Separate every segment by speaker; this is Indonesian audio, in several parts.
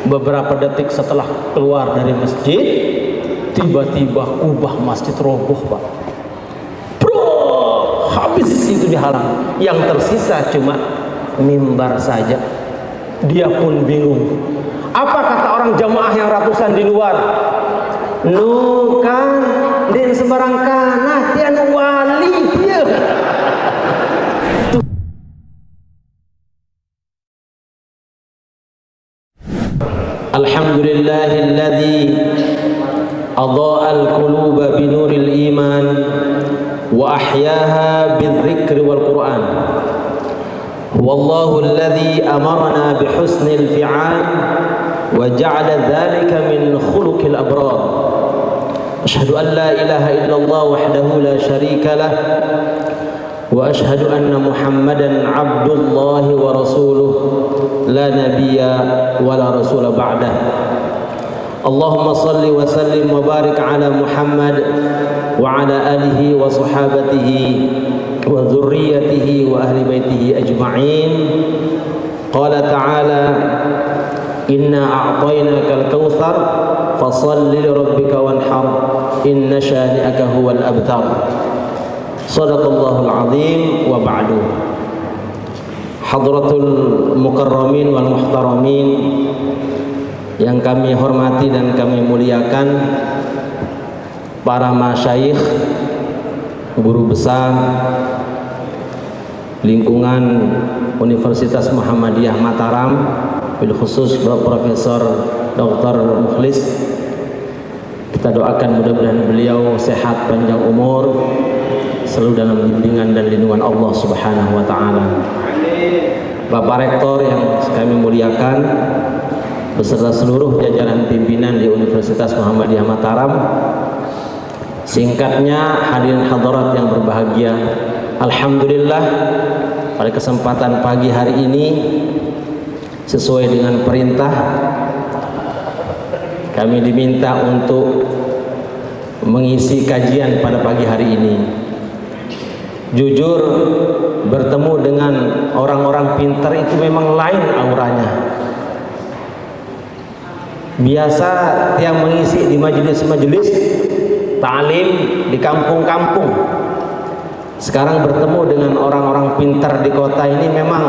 Speaker 1: Beberapa detik setelah keluar dari masjid, tiba-tiba kubah masjid roboh, Pak. Bro, habis itu dihalang. Yang tersisa cuma mimbar saja. Dia pun bingung. Apa kata orang jamaah yang ratusan di luar? Nu kan din sembarang kana tian wali dia. Alhamdulillahilladzi adha'al quluba binuril iman wa ahyaha bidzikri wal Qur'an. Wallahu alladzi amarna bihusnil fi'al wa ja'ala dzalika min khuluqil abrar. Asyhadu an la ilaha illallah wahdahu la syarika lah wa asyhadu anna Muhammadan abdullahi wa rasuluh la nabiyya wa la rasula ba'dah. Allahumma salli wa sallim wa barik ala Muhammad wa ala alihi wa sahabatihi wa dzurriyyatihi wa ahli baitihi ajma'in. Qala ta'ala inna a'tainakal kautsar fasalli li rabbika wanhar inna syani'aka huwal abtar. Shadaqallahul azim wa ba'du. Hadratul mukarramin wal muhtaramin yang kami hormati dan kami muliakan, para masyayikh, guru besar lingkungan Universitas Muhammadiyah Mataram, bil khusus Profesor Dr. Mukhlis. Kita doakan mudah-mudahan beliau sehat, panjang umur, selalu dalam bimbingan dan lindungan Allah Subhanahu wa taala. Bapak Rektor yang kami muliakan beserta seluruh jajaran pimpinan di Universitas Muhammadiyah Mataram. Singkatnya, hadirin hadirat yang berbahagia, alhamdulillah pada kesempatan pagi hari ini sesuai dengan perintah kami diminta untuk mengisi kajian pada pagi hari ini. Jujur, bertemu dengan orang-orang pintar itu memang lain auranya. Biasa yang mengisi di majelis-majelis ta'lim di kampung-kampung. Sekarang bertemu dengan orang-orang pintar di kota ini memang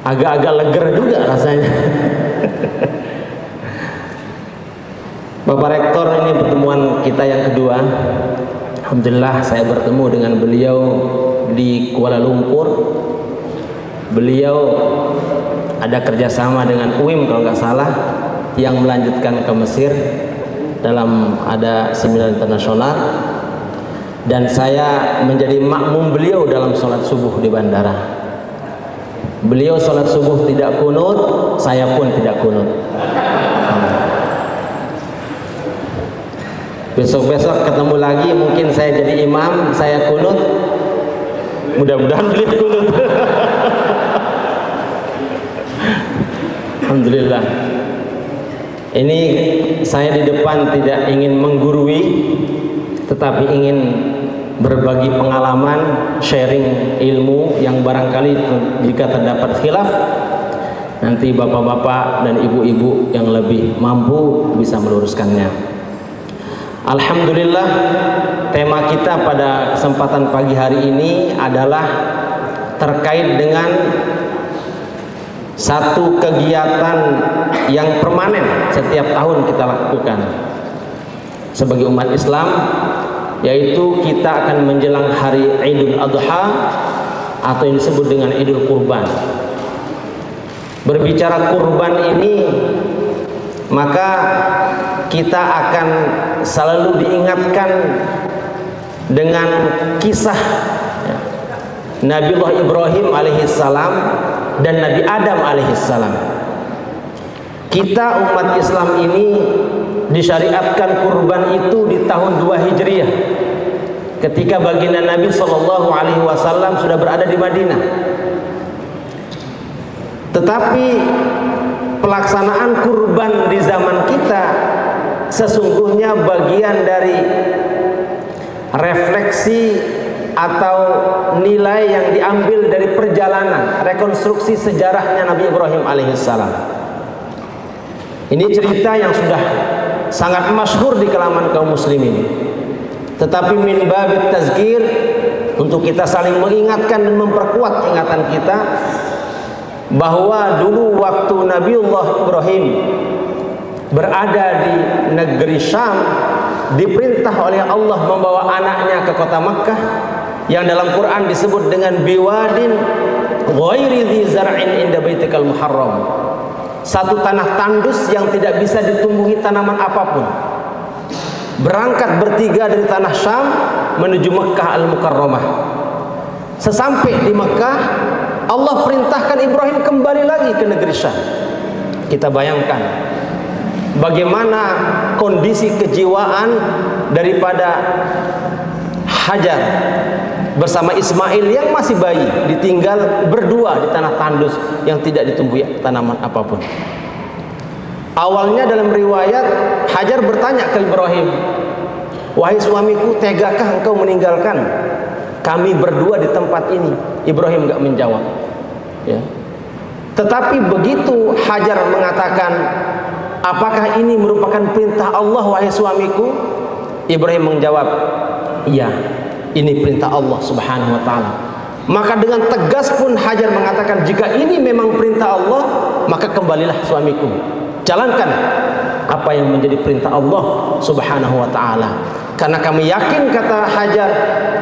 Speaker 1: agak-agak leger juga rasanya. Bapak Rektor, ini pertemuan kita yang kedua. Alhamdulillah saya bertemu dengan beliau di Kuala Lumpur. Beliau ada kerjasama dengan UIM kalau nggak salah, yang melanjutkan ke Mesir dalam ada seminar internasional, dan saya menjadi makmum beliau dalam sholat subuh di bandara. Beliau sholat subuh tidak kunut, saya pun tidak kunut. Besok-besok ketemu lagi, mungkin saya jadi imam, saya kunut, mudah-mudahan beliau kunut. Alhamdulillah. Ini saya di depan tidak ingin menggurui, tetapi ingin berbagi pengalaman, sharing ilmu yang barangkali jika terdapat khilaf, nanti bapak-bapak dan ibu-ibu yang lebih mampu bisa meluruskannya. Alhamdulillah, tema kita pada kesempatan pagi hari ini adalah terkait dengan satu kegiatan yang permanen setiap tahun kita lakukan sebagai umat Islam, yaitu kita akan menjelang hari Idul Adha atau yang disebut dengan Idul Kurban. Berbicara kurban ini, maka kita akan selalu diingatkan dengan kisah Nabiullah Ibrahim alaihissalam dan Nabi Adam alaihissalam. Kita umat Islam ini disyariatkan kurban itu di tahun 2 Hijriah, ketika baginda Nabi SAW sudah berada di Madinah. Tetapi pelaksanaan kurban di zaman kita sesungguhnya bagian dari refleksi atau nilai yang diambil dari perjalanan rekonstruksi sejarahnya Nabi Ibrahim alaihissalam. Ini cerita yang sudah sangat masyhur di kalangan kaum muslimin. Tetapi min babit tazkir, untuk kita saling mengingatkan dan memperkuat ingatan kita bahwa dulu waktu Nabiullah Ibrahim berada di negeri Syam, diperintah oleh Allah membawa anaknya ke kota Makkah yang dalam Quran disebut dengan biwadin ghairi dzi zar'in inda baitikal muharram. Satu tanah tandus yang tidak bisa ditumbuhi tanaman apapun. Berangkat bertiga dari tanah Syam menuju Mekkah Al-Mukarramah. Sesampai di Mekkah, Allah perintahkan Ibrahim kembali lagi ke negeri Syam. Kita bayangkan bagaimana kondisi kejiwaan daripada Hajar bersama Ismail yang masih bayi, ditinggal berdua di tanah tandus yang tidak ditumbuhi tanaman apapun. Awalnya dalam riwayat, Hajar bertanya ke Ibrahim, "Wahai suamiku, tegakah engkau meninggalkan kami berdua di tempat ini?" Ibrahim enggak menjawab, ya. Tetapi begitu Hajar mengatakan, "Apakah ini merupakan perintah Allah, wahai suamiku?" Ibrahim menjawab, "Iya, ini perintah Allah Subhanahu wa ta'ala." Maka dengan tegas pun Hajar mengatakan, "Jika ini memang perintah Allah, maka kembalilah suamiku. Jalankan apa yang menjadi perintah Allah Subhanahu wa ta'ala. Karena kami yakin," kata Hajar,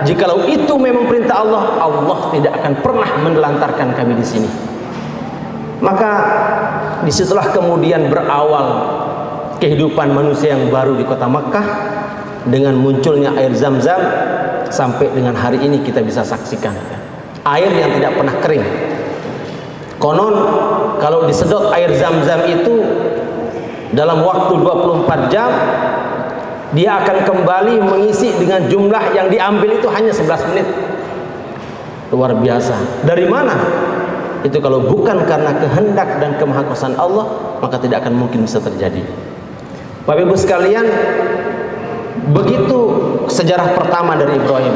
Speaker 1: "jikalau itu memang perintah Allah, Allah tidak akan pernah menelantarkan kami di sini." Maka disitulah kemudian berawal kehidupan manusia yang baru di kota Makkah dengan munculnya air Zam-Zam. Sampai dengan hari ini kita bisa saksikan air yang tidak pernah kering. Konon kalau disedot air Zam-Zam itu dalam waktu 24 jam dia akan kembali mengisi dengan jumlah yang diambil itu hanya 11 menit. Luar biasa. Dari mana? Itu kalau bukan karena kehendak dan kemahakuasaan Allah, maka tidak akan mungkin bisa terjadi. Bapak Ibu sekalian, begitu sejarah pertama dari Ibrahim.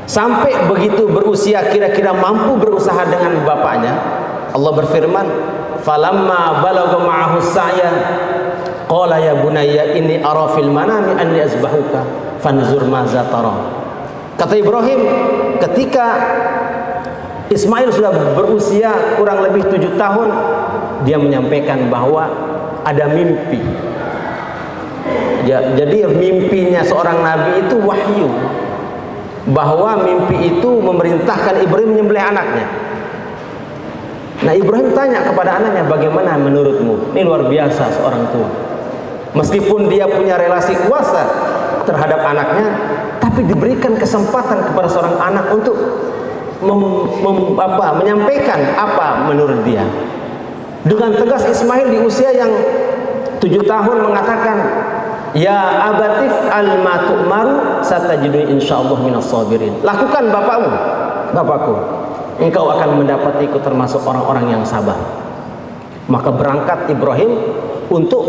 Speaker 1: Sampai begitu berusia kira-kira mampu berusaha dengan bapaknya, Allah berfirman, "Falamma balagha ma'ahu sa'ya qala ya bunayya inni ara fil manami anni azbahuka fanzur maza tara." Kata Ibrahim, ketika Ismail sudah berusia kurang lebih 7 tahun, dia menyampaikan bahwa ada mimpi. Jadi mimpinya seorang nabi itu wahyu, bahwa mimpi itu memerintahkan Ibrahim menyembelih anaknya. Nah, Ibrahim tanya kepada anaknya, "Bagaimana menurutmu?" Ini luar biasa seorang tua. Meskipun dia punya relasi kuasa terhadap anaknya, tapi diberikan kesempatan kepada seorang anak untuk menyampaikan apa menurut dia. Dengan tegas Ismail di usia yang 7 tahun mengatakan, "Ya abatif al ma tu'maru satajiduni insyaallah minas sabirin." Lakukan bapakku, engkau akan mendapatiku termasuk orang-orang yang sabar. Maka berangkat Ibrahim untuk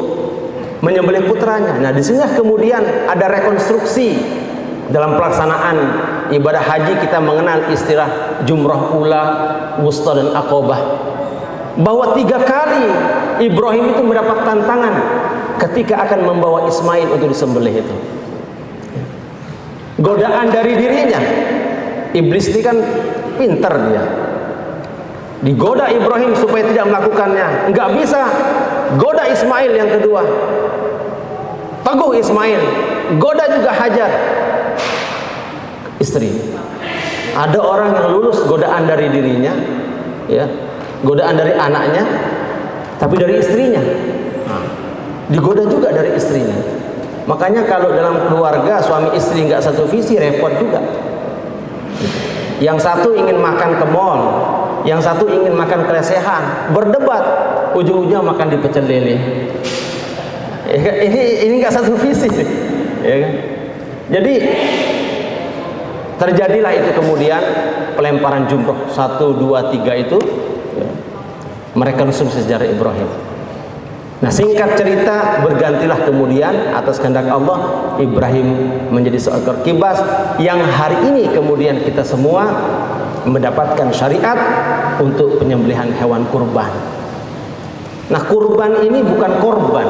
Speaker 1: menyembelih putranya. Nah, di sini kemudian ada rekonstruksi dalam pelaksanaan ibadah haji. Kita mengenal istilah jumrah ula, wusta dan aqobah, bahwa 3 kali Ibrahim itu mendapat tantangan ketika akan membawa Ismail untuk disembelih itu. Godaan dari dirinya. Iblis ini kan pintar dia. Digoda Ibrahim supaya tidak melakukannya, enggak bisa. Goda Ismail yang kedua. Teguh Ismail. Goda juga Hajar, istri. Ada orang yang lulus godaan dari dirinya, ya, godaan dari anaknya, tapi dari istrinya. Nah, digoda juga dari istrinya. Makanya kalau dalam keluarga suami istri nggak satu visi, repot juga. Yang satu ingin makan ke mall, yang satu ingin makan kelesehan, berdebat, ujung-ujungnya makan di pecel lele. Ya, ini nggak satu visi, ya kan? Jadi terjadilah itu kemudian pelemparan jumroh 1, 2, 3 itu, ya, mereka nusuk sejarah Ibrahim. Nah, singkat cerita, bergantilah kemudian atas kehendak Allah Ibrahim menjadi seekor kibas yang hari ini kemudian kita semua mendapatkan syariat untuk penyembelihan hewan kurban. Nah, kurban ini bukan korban.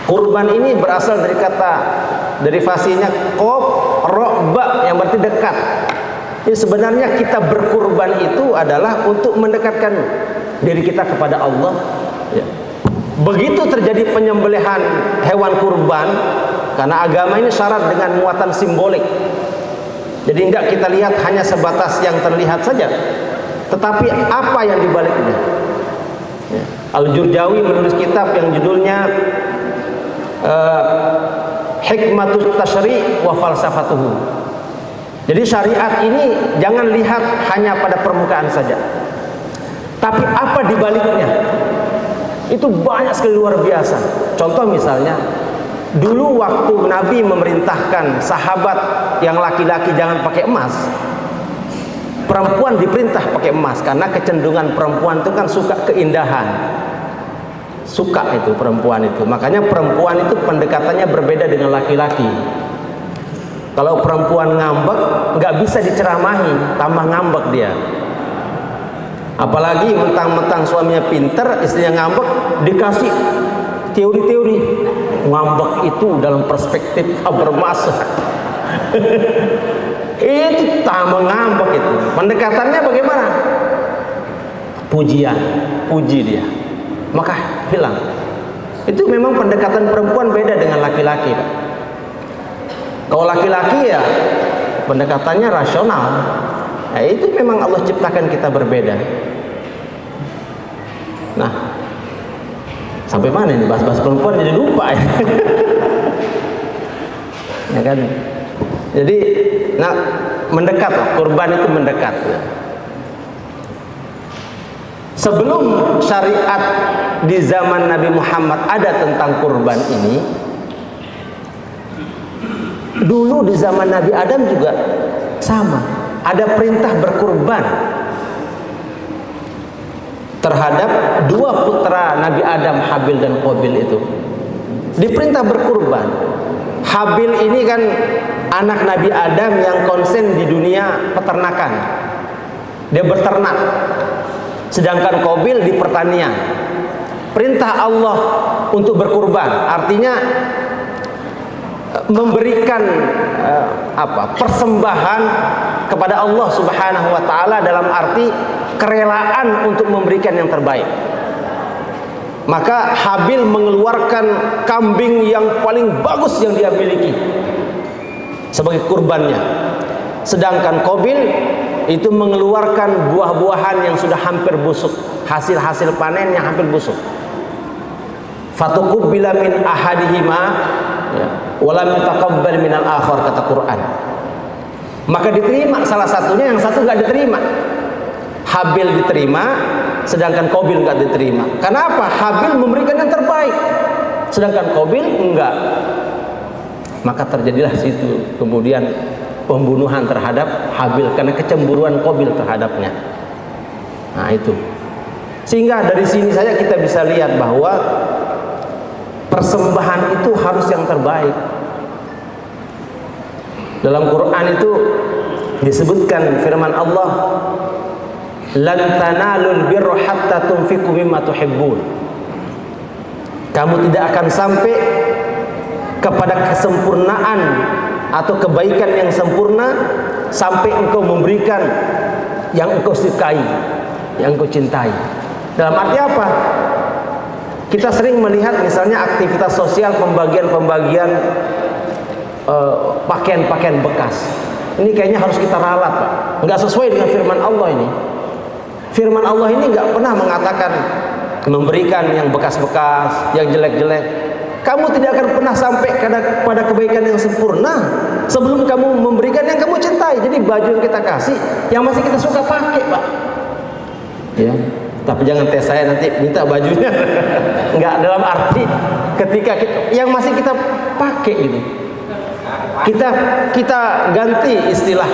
Speaker 1: Kurban ini berasal dari kata derivasinya qaf ra ba yang berarti dekat. Jadi sebenarnya kita berkurban itu adalah untuk mendekatkan diri kita kepada Allah. Ya. Begitu terjadi penyembelihan hewan kurban, karena agama ini syarat dengan muatan simbolik. Jadi enggak kita lihat hanya sebatas yang terlihat saja, tetapi apa yang dibaliknya. Ya. Al-Jurjawi menulis kitab yang judulnya Hikmatul Tasyri' wa Falsafatuhu. Jadi syariat ini jangan lihat hanya pada permukaan saja, tapi apa dibaliknya. Itu banyak sekali, luar biasa. Contoh misalnya, dulu waktu Nabi memerintahkan sahabat yang laki-laki jangan pakai emas, perempuan diperintah pakai emas, karena kecenderungan perempuan itu kan suka keindahan, suka itu perempuan itu. Makanya perempuan itu pendekatannya berbeda dengan laki-laki. Kalau perempuan ngambek nggak bisa diceramahi, tambah ngambek dia. Apalagi mentang-mentang suaminya pinter, istrinya ngambek, dikasih teori-teori. Ngambek itu dalam perspektif bermaksud. Itu tambah ngambek itu. Pendekatannya bagaimana? Pujian, puji dia, maka hilang. Itu memang pendekatan perempuan beda dengan laki-laki. Kalau laki-laki ya pendekatannya rasional. Ya, itu memang Allah ciptakan kita berbeda. Nah, sampai mana ini bahas-bahas perempuan jadi lupa ya. Ya kan? Jadi, nah, mendekat lah, kurban itu mendekat. Sebelum syariat di zaman Nabi Muhammad ada tentang kurban ini, dulu di zaman Nabi Adam juga sama, ada perintah berkurban terhadap dua putra Nabi Adam, Habil dan Qabil itu. Diperintah berkurban. Habil ini kan anak Nabi Adam yang konsen di dunia peternakan, dia berternak. Sedangkan Qabil di pertanian. Perintah Allah untuk berkurban artinya memberikan persembahan kepada Allah Subhanahu wa taala, dalam arti kerelaan untuk memberikan yang terbaik. Maka Habil mengeluarkan kambing yang paling bagus yang dia miliki sebagai kurbannya. Sedangkan Qabil itu mengeluarkan buah-buahan yang sudah hampir busuk, hasil-hasil panen yang hampir busuk. Fatuqbila min ahadihima wa lam yutaqabbal minal akhar, kata Quran. Maka diterima salah satunya, yang satu enggak diterima. Habil diterima, sedangkan Qabil enggak diterima. Kenapa? Habil memberikan yang terbaik, sedangkan Qabil enggak. Maka terjadilah situ kemudian pembunuhan terhadap Habil karena kecemburuan Qabil terhadapnya. Nah itu. Sehingga dari sini saja kita bisa lihat bahwa persembahan itu harus yang terbaik. Dalam Quran itu disebutkan firman Allah, lan tanalul birra hatta tunfiqu mimma tuhibbun. Kamu tidak akan sampai kepada kesempurnaan atau kebaikan yang sempurna sampai engkau memberikan yang engkau sukai, yang engkau cintai. Dalam arti apa? Kita sering melihat misalnya aktivitas sosial, pembagian-pembagian pakaian-pakaian bekas. Ini kayaknya harus kita ralat, Pak. Enggak sesuai dengan firman Allah ini. Firman Allah ini enggak pernah mengatakan memberikan yang bekas-bekas, yang jelek-jelek. Kamu tidak akan pernah sampai pada kebaikan yang sempurna sebelum kamu memberikan yang kamu cintai. Jadi baju yang kita kasih, yang masih kita suka pakai, Pak. Ya. Tapi jangan tes saya nanti minta bajunya. Enggak, dalam arti ketika yang masih kita pakai itu. Kita ganti istilah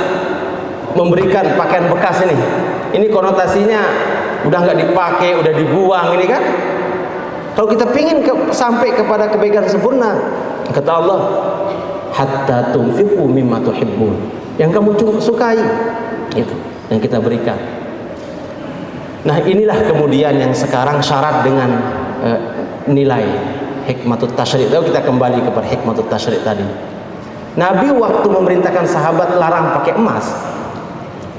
Speaker 1: memberikan pakaian bekas ini. Ini konotasinya udah nggak dipakai, udah dibuang ini kan. Kalau kita pingin sampai kepada kebaikan sempurna, kata Allah, hatta tunfiqu mimma tuhibbun. Yang kamu sukai itu yang kita berikan. Nah, inilah kemudian yang sekarang syarat dengan nilai hikmatut tasyri'. Lalu kita kembali kepada hikmatut tasyri' tadi. Nabi waktu memerintahkan sahabat larang pakai emas,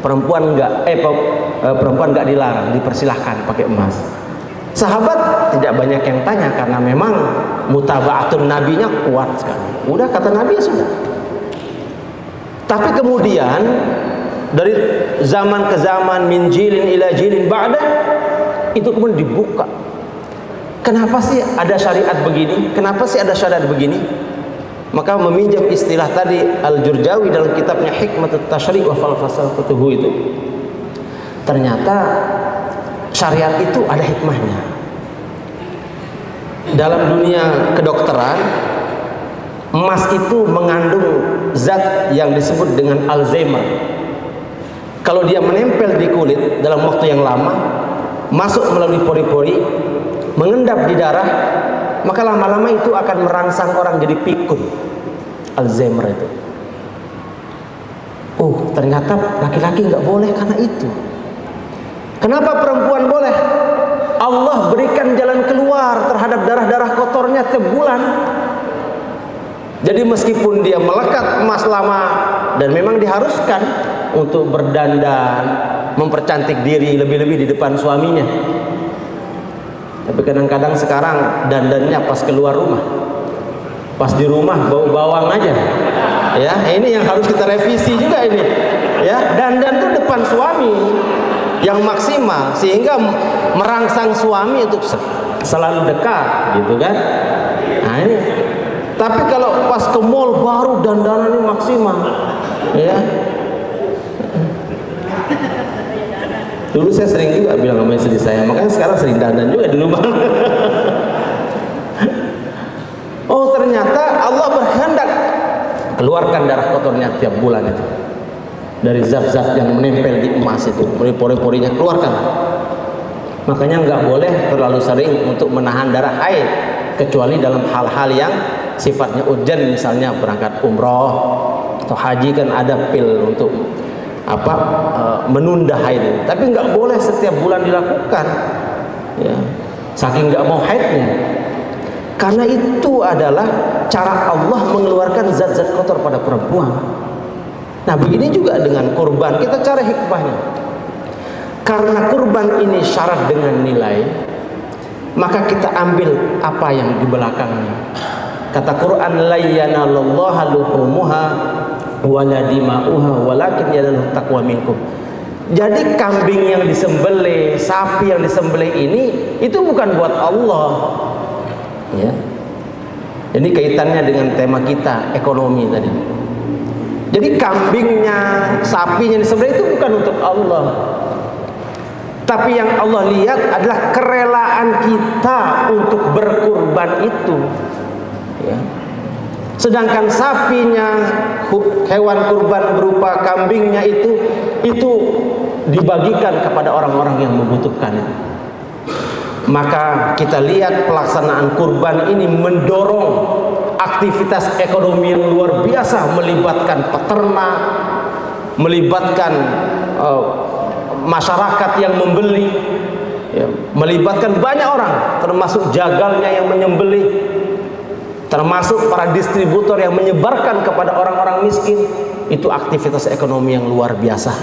Speaker 1: perempuan enggak dilarang, dipersilahkan pakai emas. Sahabat tidak banyak yang tanya karena memang mutaba'atun nabinya kuat sekali. Udah kata Nabi sudah. Tapi kemudian dari zaman ke zaman, min jilin ila jilin ba'da, itu kemudian dibuka. Kenapa sih ada syariat begini? Kenapa sih ada syariat begini? Maka meminjam istilah tadi Al-Jurjawi dalam kitabnya Hikmatut Tasyri' wa Falsafatuhu itu, ternyata syariat itu ada hikmahnya. Dalam dunia kedokteran, emas itu mengandung zat yang disebut dengan Alzheimer. Kalau dia menempel di kulit dalam waktu yang lama, masuk melalui pori-pori, mengendap di darah, maka lama-lama itu akan merangsang orang jadi pikun. Alzheimer itu. Oh, ternyata laki-laki nggak boleh karena itu. Kenapa perempuan boleh? Allah berikan jalan keluar terhadap darah-darah kotornya tiap bulan. Jadi meskipun dia melekat emas lama dan memang diharuskan untuk berdandan, mempercantik diri lebih-lebih di depan suaminya. Tapi kadang-kadang sekarang dandannya pas keluar rumah, pas di rumah bau bawang aja. Ya, ini yang harus kita revisi juga ini. Ya, dandan tuh depan suami yang maksimal sehingga merangsang suami untuk selalu dekat, gitu kan? Nah ini. Tapi kalau pas ke mall baru dandanannya maksimal, ya. Dulu saya sering juga bilang sama istri saya, makanya sekarang sering dandan juga di rumah. Oh, ternyata Allah berkehendak keluarkan darah kotornya tiap bulan itu. Dari zat-zat yang menempel di emas itu, dari pori-porinya keluarkan. Makanya nggak boleh terlalu sering untuk menahan darah haid, kecuali dalam hal-hal yang sifatnya urgen, misalnya berangkat umroh atau haji kan ada pil untuk menunda haid. Tapi nggak boleh setiap bulan dilakukan, ya, saking nggak mau haidnya. Karena itu adalah cara Allah mengeluarkan zat-zat kotor pada perempuan. Nah, begini juga dengan kurban, kita cari hikmahnya. Karena kurban ini syarat dengan nilai, maka kita ambil apa yang di belakangnya. Kata Quran, la yanalallaha luhumuha wala dima'uha walakin yanaluhu taqwa minkum. Jadi kambing yang disembelih, sapi yang disembelih ini itu bukan buat Allah. Ya. Ini kaitannya dengan tema kita, ekonomi tadi. Jadi kambingnya, sapinya disembelih itu bukan untuk Allah. Tapi yang Allah lihat adalah kerelaan kita untuk berkurban itu. Ya. Sedangkan sapinya, hewan kurban berupa kambingnya itu dibagikan kepada orang-orang yang membutuhkan. Maka kita lihat pelaksanaan kurban ini mendorong aktivitas ekonomi yang luar biasa, melibatkan peternak, melibatkan masyarakat yang membeli, ya, melibatkan banyak orang, termasuk jagalnya yang menyembelih, termasuk para distributor yang menyebarkan kepada orang-orang miskin. Itu aktivitas ekonomi yang luar biasa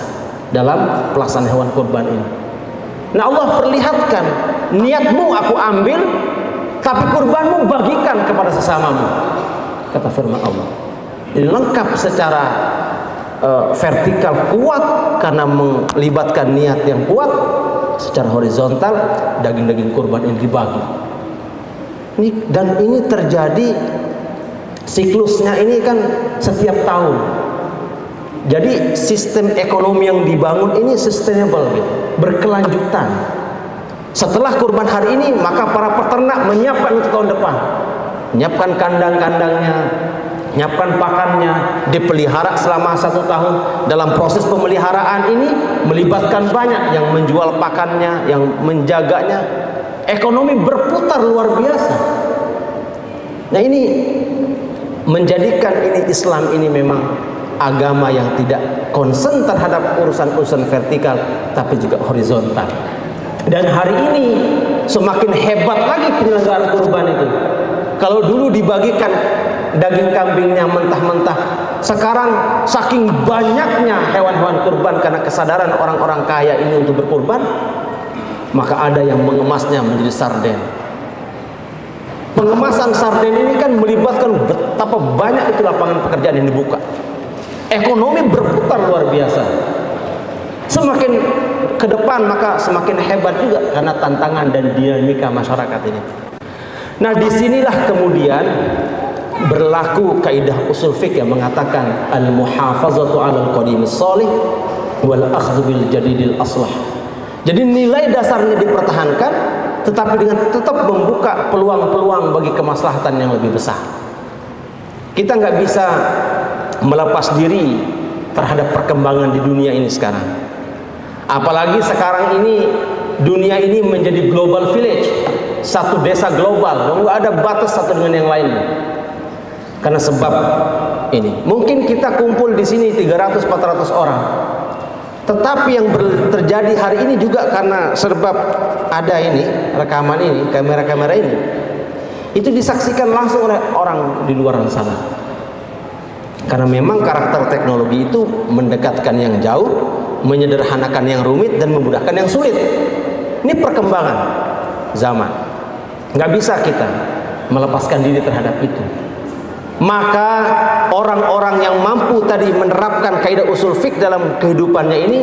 Speaker 1: dalam pelaksanaan hewan kurban ini. Nah, Allah perlihatkan, niatmu aku ambil, tapi kurbanmu bagikan kepada sesamamu, kata firman Allah. Jadi lengkap secara vertikal kuat karena melibatkan niat yang kuat. Secara horizontal daging-daging kurban ini dibagi. Dan ini terjadi siklusnya ini kan setiap tahun. Jadi sistem ekonomi yang dibangun ini sustainable gitu, berkelanjutan. Setelah kurban hari ini, maka para peternak menyiapkan untuk tahun depan, menyiapkan kandang-kandangnya, menyiapkan pakannya, dipelihara selama 1 tahun. Dalam proses pemeliharaan ini melibatkan banyak yang menjual pakannya, yang menjaganya. Ekonomi berputar luar biasa. Nah, ini menjadikan ini Islam ini memang agama yang tidak concern terhadap urusan-urusan vertikal, tapi juga horizontal. Dan hari ini semakin hebat lagi penyelenggaraan kurban itu. Kalau dulu dibagikan daging kambingnya mentah-mentah, sekarang saking banyaknya hewan-hewan kurban karena kesadaran orang-orang kaya ini untuk berkurban, maka ada yang mengemasnya menjadi sarden. Pengemasan sarden ini kan melibatkan betapa banyak itu lapangan pekerjaan yang dibuka. Ekonomi berputar luar biasa. Semakin ke depan maka semakin hebat juga karena tantangan dan dinamika masyarakat ini. Nah, disinilah kemudian berlaku kaidah usul fiqh yang mengatakan al-muhafazatu 'alal qadimis shalih wal akhdhu bil jadidil aslah. Jadi nilai dasarnya dipertahankan, tetapi dengan tetap membuka peluang-peluang bagi kemaslahatan yang lebih besar. Kita nggak bisa melepas diri terhadap perkembangan di dunia ini sekarang. Apalagi sekarang ini dunia ini menjadi global village, satu desa global, nggak ada batas satu dengan yang lain. Karena sebab ini, mungkin kita kumpul di sini 300-400 orang, tetapi yang terjadi hari ini juga karena sebab ada ini rekaman ini, kamera-kamera ini, itu disaksikan langsung oleh orang di luar sana. Karena memang karakter teknologi itu mendekatkan yang jauh, menyederhanakan yang rumit dan memudahkan yang sulit. Ini perkembangan zaman. Nggak bisa kita melepaskan diri terhadap itu. Maka orang-orang yang mampu tadi menerapkan kaidah usul fiqh dalam kehidupannya ini,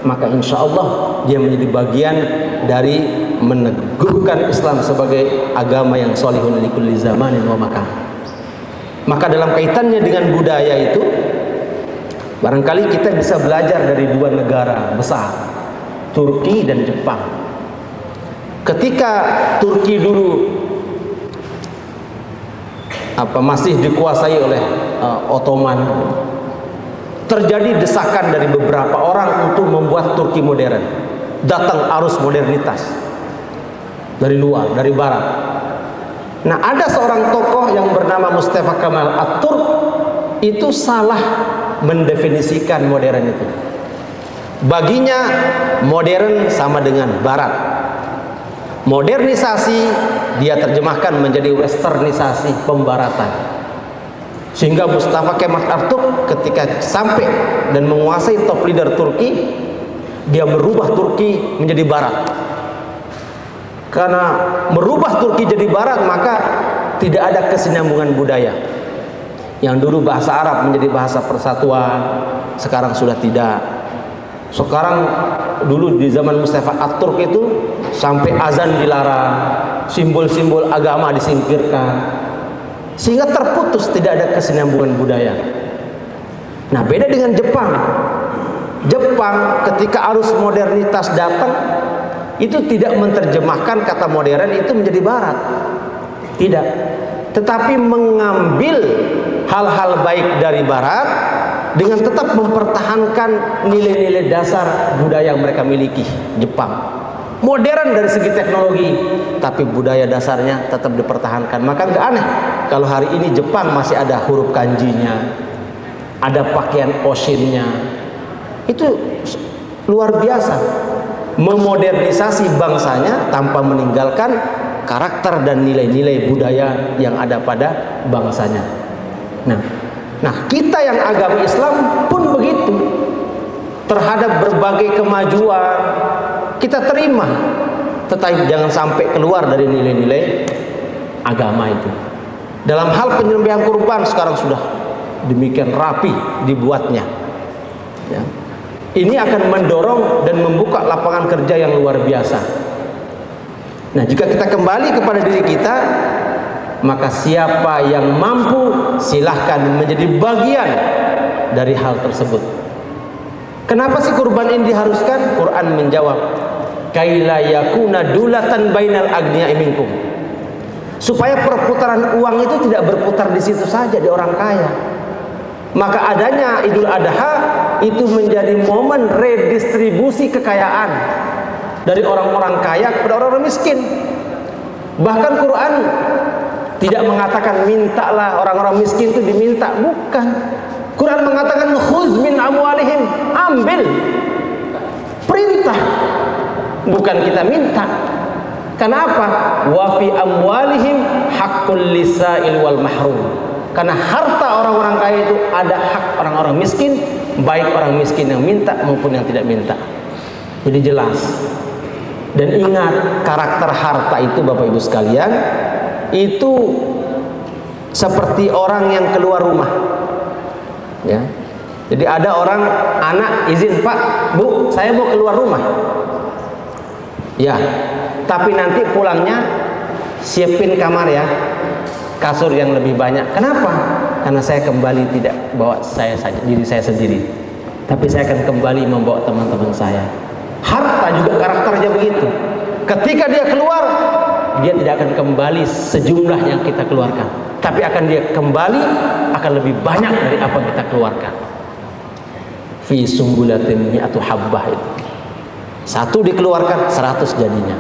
Speaker 1: maka insya Allah dia menjadi bagian dari meneguhkan Islam sebagai agama yang sholihun li kulli zamanin wa makan. Maka dalam kaitannya dengan budaya itu, barangkali kita bisa belajar dari dua negara besar, Turki dan Jepang. Ketika Turki dulu masih dikuasai oleh Ottoman, terjadi desakan dari beberapa orang untuk membuat Turki modern. Datang arus modernitas dari luar, dari barat. Nah, ada seorang tokoh yang bernama Mustafa Kemal Atatürk, itu salah mendefinisikan modern itu. Baginya modern sama dengan barat. Modernisasi dia terjemahkan menjadi westernisasi, pembaratan. Sehingga Mustafa Kemal Atatürk ketika sampai dan menguasai top leader Turki, dia merubah Turki menjadi barat. Karena merubah Turki jadi barat, maka tidak ada kesinambungan budaya. Yang dulu bahasa Arab menjadi bahasa persatuan, sekarang sudah tidak. Sekarang dulu di zaman Mustafa Atatürk itu sampai azan dilarang, simbol-simbol agama disingkirkan, sehingga terputus, tidak ada kesinambungan budaya. Nah, beda dengan Jepang. Jepang ketika arus modernitas datang, itu tidak menerjemahkan kata modern itu menjadi barat, tidak, tetapi mengambil hal-hal baik dari barat dengan tetap mempertahankan nilai-nilai dasar budaya yang mereka miliki. Jepang modern dari segi teknologi, tapi budaya dasarnya tetap dipertahankan. Maka nggak aneh kalau hari ini Jepang masih ada huruf kanjinya, ada pakaian oshinnya. Itu luar biasa, memodernisasi bangsanya tanpa meninggalkan karakter dan nilai-nilai budaya yang ada pada bangsanya. Nah, kita yang agama Islam pun begitu. Terhadap berbagai kemajuan kita terima, tetapi jangan sampai keluar dari nilai-nilai agama itu. Dalam hal penyembelihan kurban sekarang sudah demikian rapi dibuatnya, ya. Ini akan mendorong dan membuka lapangan kerja yang luar biasa. Nah, jika kita kembali kepada diri kita, maka siapa yang mampu silahkan menjadi bagian dari hal tersebut. Kenapa sih kurban ini diharuskan? Quran menjawab, kaila yakuna dulatan bainal agniya'i minkum. Supaya perputaran uang itu tidak berputar di situ saja di orang kaya. Maka adanya Idul Adha itu menjadi momen redistribusi kekayaan dari orang-orang kaya kepada orang-orang miskin. Bahkan Quran tidak mengatakan mintalah orang-orang miskin itu diminta, bukan. Quran mengatakan khuz min amwalihim, ambil. Perintah. bukan kita minta. Kenapa? Wa fi amwalihim haqqul lisa'il wal mahrum. Karena harta orang-orang kaya itu ada hak orang-orang miskin, baik orang miskin yang minta maupun yang tidak minta. Jadi jelas. Dan ingat, karakter harta itu Bapak Ibu sekalian, itu seperti orang yang keluar rumah. Ya. Jadi ada orang, anak izin, Pak, Bu, saya mau keluar rumah. Ya, tapi nanti pulangnya siapin kamar ya, kasur yang lebih banyak. Kenapa? Karena saya kembali tidak bawa diri saya sendiri, tapi saya akan kembali membawa teman-teman saya. Harta juga karakternya begitu. Ketika dia keluar, dia tidak akan kembali sejumlah yang kita keluarkan, tapi akan dia kembali akan lebih banyak dari apa yang kita keluarkan. Fi sumbulatin mi'atu habbah, itu satu dikeluarkan 100 jadinya.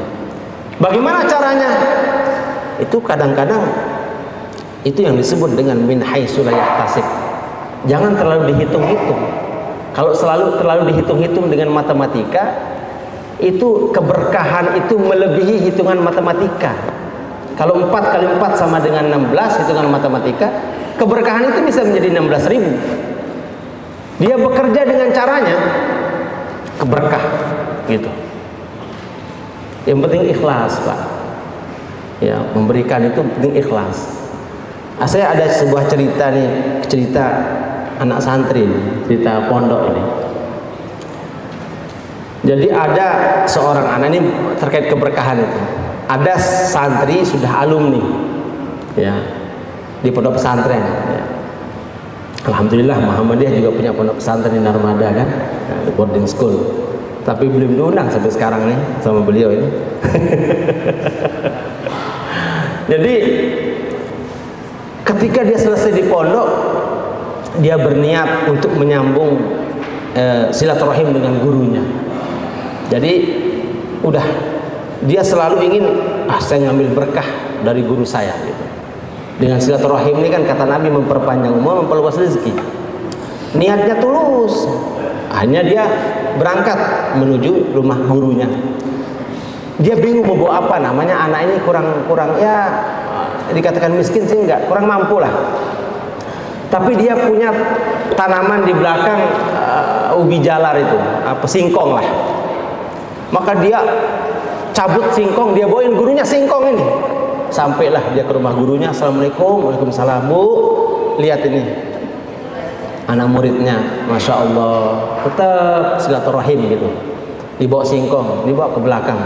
Speaker 1: Bagaimana caranya? Itu kadang-kadang itu yang disebut dengan min haitsu la yahtasib. Jangan terlalu dihitung-hitung. Kalau terlalu dihitung-hitung dengan matematika, itu keberkahan itu melebihi hitungan matematika. Kalau 4 kali 4 sama dengan 16 hitungan matematika, keberkahan itu bisa menjadi 16.000. Dia bekerja dengan caranya keberkah gitu. Yang penting ikhlas, Pak. Ya, memberikan itu penting ikhlas. Saya ada sebuah cerita nih, cerita anak santri, cerita pondok ini. Jadi ada seorang anak ini terkait keberkahan itu. Ada santri sudah alumni, ya, di pondok pesantren. Ya. Alhamdulillah Muhammadiyah juga punya pondok pesantren di Narmada kan, di boarding school. Tapi belum diundang sampai sekarang nih sama beliau ini. Jadi ketika dia selesai di pondok, dia berniat untuk menyambung silaturahim dengan gurunya. Jadi udah, dia selalu ingin, saya ngambil berkah dari guru saya gitu. Dengan silaturahim ini kan kata Nabi memperpanjang umur, memperluas rezeki. Niatnya tulus. Hanya dia berangkat menuju rumah gurunya. Dia bingung mau bawa apa, namanya anak ini kurang ya, dikatakan miskin sih enggak, kurang mampu lah. Tapi dia punya tanaman di belakang ubi jalar itu, singkong lah. Maka dia cabut singkong, dia bawain gurunya singkong ini. Sampailah dia ke rumah gurunya. Assalamualaikum. Waalaikumsalam. Bu, lihat ini anak muridnya, Masya Allah, tetap silaturahim gitu. Dibawa singkong, dibawa ke belakang.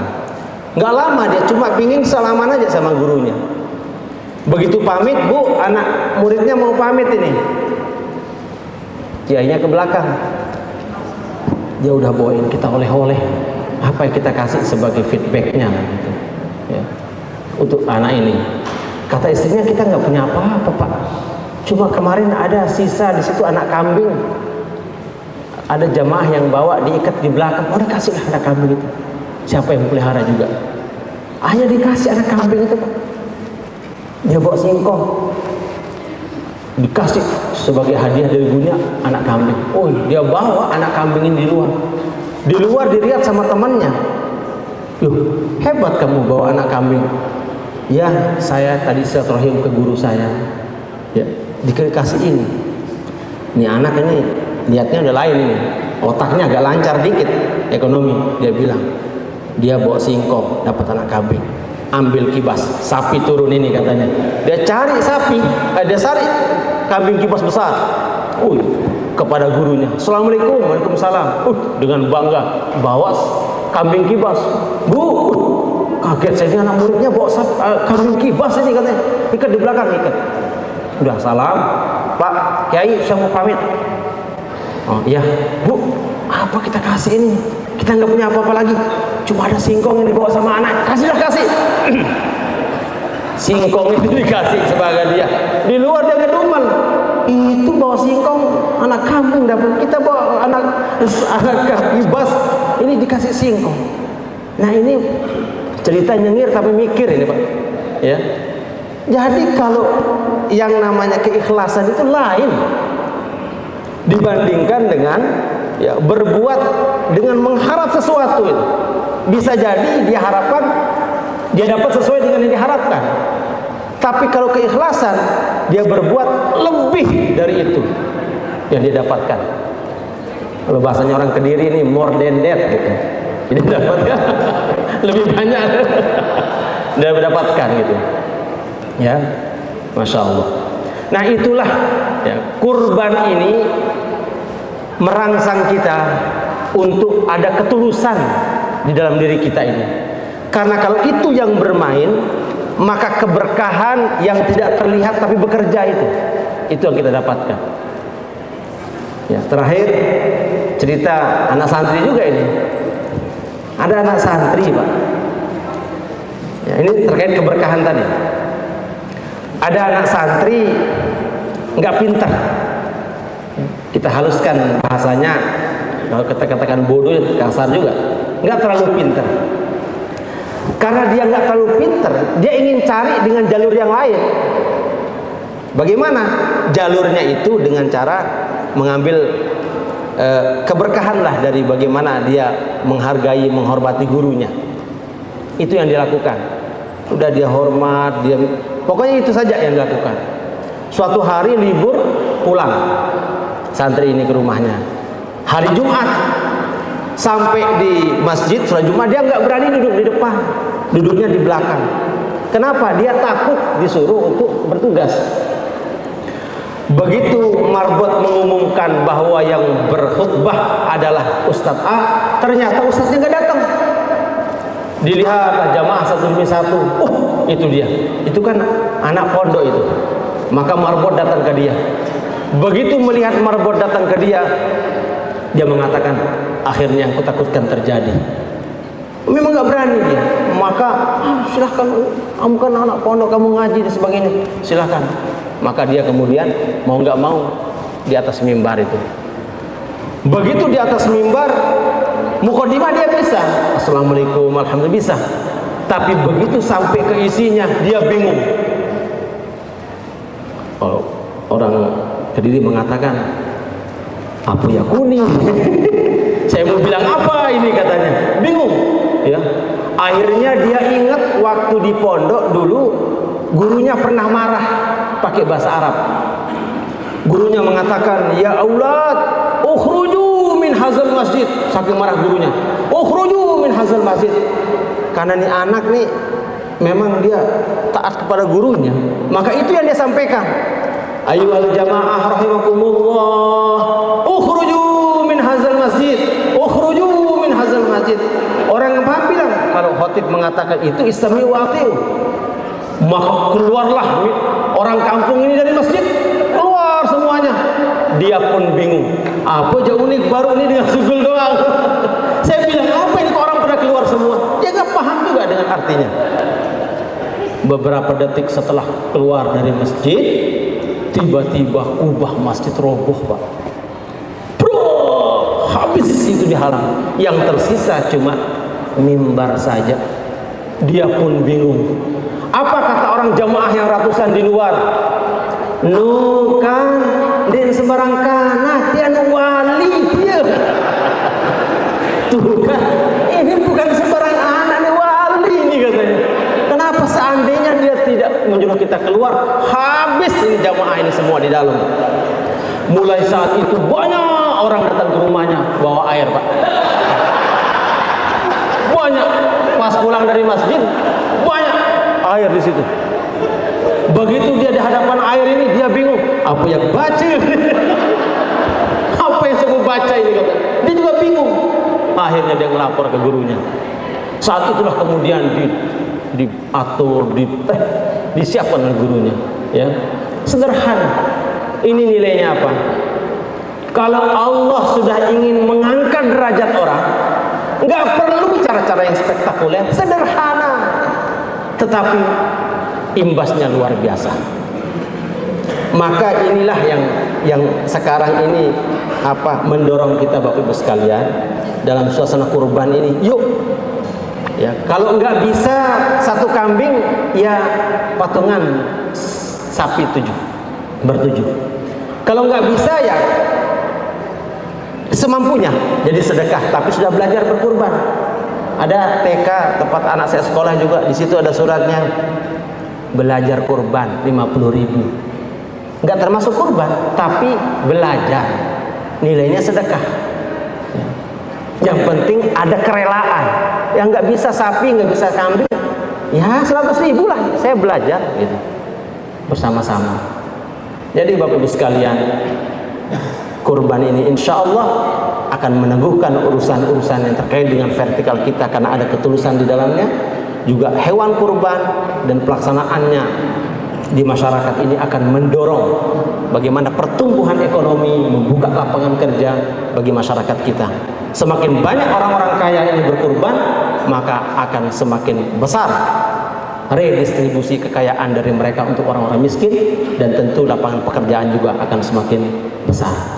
Speaker 1: Nggak lama dia cuma pingin salaman aja sama gurunya. Begitu pamit, Bu, anak muridnya mau pamit ini, kiainya ke belakang. Dia udah bawain kita oleh-oleh. Apa yang kita kasih sebagai feedbacknya gitu, ya, untuk anak ini. Kata istrinya, kita nggak punya apa-apa, Pak. Cuma kemarin ada sisa di situ anak kambing. Ada jamaah yang bawa diikat di belakang. Oh, dikasihlah anak kambing itu. Siapa yang pelihara juga? Hanya dikasih anak kambing itu, Pak. Dia bawa singkong, dikasih sebagai hadiah dari gurunya anak kambing. Oh, dia bawa anak kambing ini di luar. Di luar dilihat sama temannya. Loh, hebat kamu bawa anak kambing. Ya, saya tadi silaturahim ke guru saya. Ya, dikasih ini. Ini anak ini niatnya udah lain ini. Otaknya agak lancar dikit ekonomi. Dia bilang, dia bawa singkong, dapat anak kambing. Ambil kibas, sapi turun ini katanya. Dia cari sapi, dia cari kambing kibas besar. Kepada gurunya, Assalamualaikum. Waalaikumsalam. Dengan bangga bawa kambing kibas. Bu, kaget saya, anak muridnya bawa kambing kibas ini katanya. Ikat di belakang, ikat. Udah salam, Pak Kiai, saya mau pamit. Oh iya, Bu, apa kita kasih ini? Kita nggak punya apa-apa lagi. Cuma ada singkong yang dibawa sama anak. Kasihlah, kasih. Singkong itu dikasih sebagai dia. Di luar dia ngedumel. Itu bawa singkong, anak kambing dapat, kita bawa anak kibas, ini dikasih singkong. Nah, ini cerita nyengir tapi mikir ini, Pak. Ya. Jadi kalau yang namanya keikhlasan itu lain dibandingkan dengan ya berbuat dengan mengharap sesuatu itu.
Speaker 2: bisa jadi dia harapkan dia dapat sesuai dengan yang diharapkan. Tapi kalau keikhlasan, dia berbuat lebih dari itu yang dia dapatkan. Kalau bahasanya orang Kediri ini more than that gitu. Jadi dapatkan lebih banyak dia mendapatkan gitu. Ya, Masya Allah. Nah itulah ya, kurban ini merangsang kita untuk ada ketulusan di dalam diri kita ini. Karena kalau itu yang bermain, maka keberkahan yang tidak terlihat tapi bekerja itu yang kita dapatkan. Ya, terakhir cerita anak santri juga ini. Ada anak santri, Pak. Ya, ini terkait keberkahan tadi. Ada anak santri nggak pintar. Kita haluskan bahasanya, kalau kita katakan bodoh kasar juga. Nggak terlalu pintar. Karena dia nggak terlalu pintar, dia ingin cari dengan jalur yang lain. Bagaimana? Jalurnya itu dengan cara mengambil keberkahan lah dari bagaimana dia menghargai, menghormati gurunya. Itu yang dilakukan. Udah dia hormat, dia pokoknya itu saja yang dilakukan. Suatu hari libur pulang santri ini ke rumahnya. Hari Jumat sampai di masjid sholat Jumat dia nggak berani duduk di depan, duduknya di belakang. Kenapa? Dia takut disuruh untuk bertugas. Begitu marbot mengumumkan bahwa yang berkhutbah adalah Ustadz A, ternyata Ustadznya nggak datang. Dilihat jamaah satu demi satu, itu dia, itu kan anak pondok itu. Maka marbot datang ke dia. Begitu melihat marbot datang ke dia, dia mengatakan, akhirnya yang kutakutkan terjadi. Memang nggak berani dia. Maka silahkan, kamu kan anak pondok, kamu ngaji dan sebagainya, silahkan. Maka dia kemudian mau nggak mau di atas mimbar itu. Begitu di atas mimbar, mukadimah dia bisa, assalamualaikum, alhamdulillah bisa. Tapi begitu sampai ke isinya, dia bingung. Kalau orang Kediri mengatakan, apa ya kuning? Saya mau bilang apa ini katanya, bingung. Ya, akhirnya dia ingat waktu di pondok dulu gurunya pernah marah pakai bahasa Arab. Gurunya mengatakan, ya aulad, ukhruju min hazal masjid. Saking marah gurunya, ukhruju min hazal masjid. Karena nih anak nih memang dia taat kepada gurunya, maka itu yang dia sampaikan. Ayyuhal jamaah rahimakumullah, ukhruju min hazal masjid, ukhruju min hazal masjid. Orang yang paham bilang, kalau khatib mengatakan itu istami'u wa ati'u, maka keluarlah orang kampung ini dari masjid, keluar semuanya. Dia pun bingung, apa aja unik baru ini dengan sugul doang. Saya bilang, apa ini orang pada keluar semua? Dia nggak paham juga dengan artinya. Beberapa detik setelah keluar dari masjid, tiba-tiba kubah masjid roboh, Pak. Bro, habis itu dihalang. Yang tersisa cuma mimbar saja. Dia pun bingung. Apa kata orang jamaah yang ratusan di luar? Nukan den sembarang kana tian wali dia. Tuh kan, ini bukan sembarang anak nih, wali ini katanya. Kenapa seandainya dia tidak menyuruh kita keluar, habis ini jamaah ini semua di dalam. Mulai saat itu banyak orang datang ke rumahnya bawa air, Pak. Banyak. Pas pulang dari masjid, banyak air di situ. Begitu dia di hadapan air ini, dia bingung. Apa yang baca? Apa yang saya baca ini kata? Dia juga bingung. Akhirnya dia ngelapor ke gurunya. Saat itulah kemudian diatur, disiapkan oleh gurunya. Ya, sederhana. Ini nilainya apa? Kalau Allah sudah ingin mengangkat derajat orang, nggak perlu cara-cara yang spektakuler, sederhana, tetapi imbasnya luar biasa. Maka inilah yang sekarang ini mendorong kita Bapak Ibu sekalian dalam suasana kurban ini. Yuk, ya kalau nggak bisa satu kambing, ya patungan sapi 7. Kalau nggak bisa ya semampunya, jadi sedekah, tapi sudah belajar berkurban. Ada TK tempat anak saya sekolah juga, di situ ada suratnya, belajar kurban 50.000. Nggak termasuk kurban, tapi belajar, nilainya sedekah. Yang penting ada kerelaan. Yang nggak bisa sapi, nggak bisa kambing, ya 100.000 lah, saya belajar gitu bersama-sama. Jadi Bapak Ibu sekalian, kurban ini insya Allah akan meneguhkan urusan-urusan yang terkait dengan vertikal kita, karena ada ketulusan di dalamnya. Juga hewan kurban dan pelaksanaannya di masyarakat ini akan mendorong bagaimana pertumbuhan ekonomi, membuka lapangan kerja bagi masyarakat kita. Semakin banyak orang-orang kaya ini berkurban, maka akan semakin besar redistribusi kekayaan dari mereka untuk orang-orang miskin, dan tentu lapangan pekerjaan juga akan semakin besar.